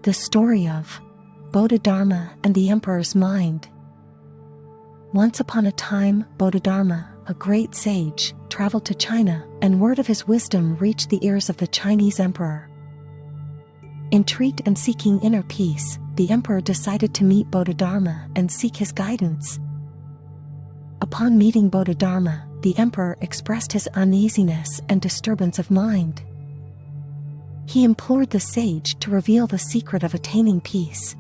The story of Bodhidharma and the Emperor's mind. Once upon a time, Bodhidharma, a great sage, traveled to China, and word of his wisdom reached the ears of the Chinese emperor. Intrigued and seeking inner peace, the emperor decided to meet Bodhidharma and seek his guidance. Upon meeting Bodhidharma, the emperor expressed his uneasiness and disturbance of mind. He implored the sage to reveal the secret of attaining peace.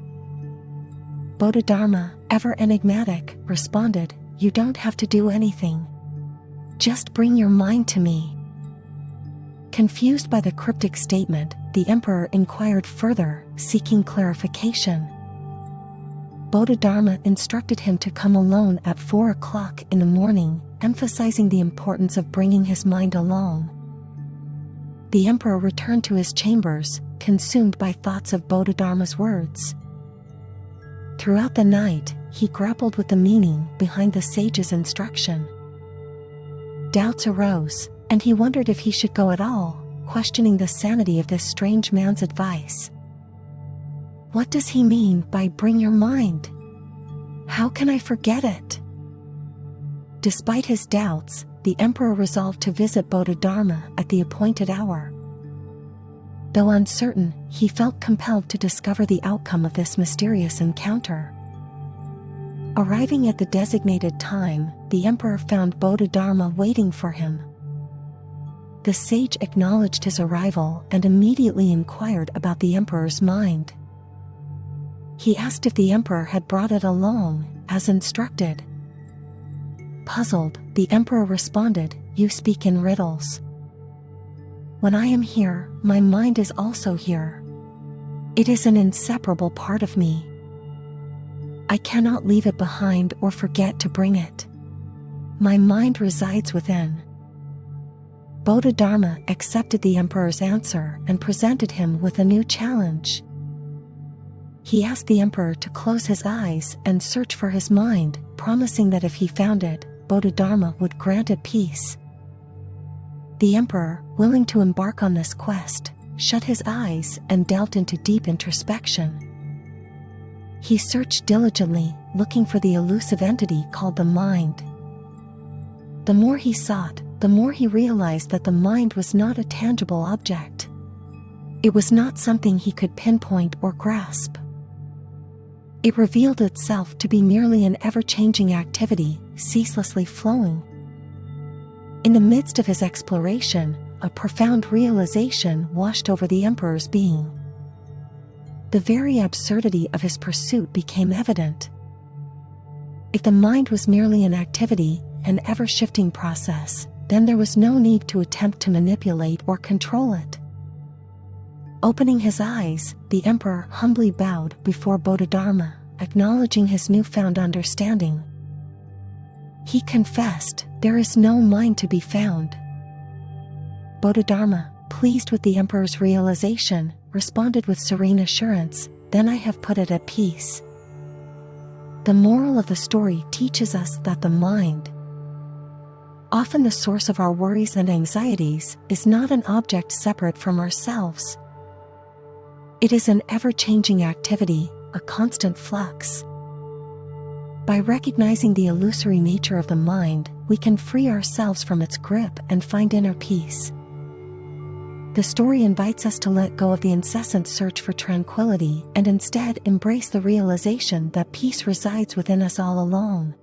Bodhidharma, ever enigmatic, responded, "You don't have to do anything. Just bring your mind to me." Confused by the cryptic statement, the emperor inquired further, seeking clarification. Bodhidharma instructed him to come alone at 4 o'clock in the morning, emphasizing the importance of bringing his mind along. The emperor returned to his chambers, consumed by thoughts of Bodhidharma's words. Throughout the night, he grappled with the meaning behind the sage's instruction. Doubts arose, and he wondered if he should go at all, questioning the sanity of this strange man's advice. What does he mean by "bring your mind"? How can I forget it? Despite his doubts, the emperor resolved to visit Bodhidharma at the appointed hour. Though uncertain, he felt compelled to discover the outcome of this mysterious encounter. Arriving at the designated time, the emperor found Bodhidharma waiting for him. The sage acknowledged his arrival and immediately inquired about the emperor's mind. He asked if the emperor had brought it along, as instructed. Puzzled, the emperor responded, "You speak in riddles. When I am here, my mind is also here. It is an inseparable part of me. I cannot leave it behind or forget to bring it. My mind resides within." Bodhidharma accepted the emperor's answer and presented him with a new challenge. He asked the emperor to close his eyes and search for his mind, promising that if he found it, Bodhidharma would grant it peace. The emperor, willing to embark on this quest, shut his eyes and delved into deep introspection. He searched diligently, looking for the elusive entity called the mind. The more he sought, the more he realized that the mind was not a tangible object. It was not something he could pinpoint or grasp. It revealed itself to be merely an ever-changing activity, ceaselessly flowing. In the midst of his exploration, a profound realization washed over the emperor's being. The very absurdity of his pursuit became evident. If the mind was merely an activity, an ever-shifting process, then there was no need to attempt to manipulate or control it. Opening his eyes, the emperor humbly bowed before Bodhidharma, acknowledging his newfound understanding. He confessed, "There is no mind to be found." Bodhidharma, pleased with the emperor's realization, responded with serene assurance, "Then I have put it at peace." The moral of the story teaches us that the mind, often the source of our worries and anxieties, is not an object separate from ourselves. It is an ever-changing activity, a constant flux. By recognizing the illusory nature of the mind, we can free ourselves from its grip and find inner peace. The story invites us to let go of the incessant search for tranquility and instead embrace the realization that peace resides within us all along.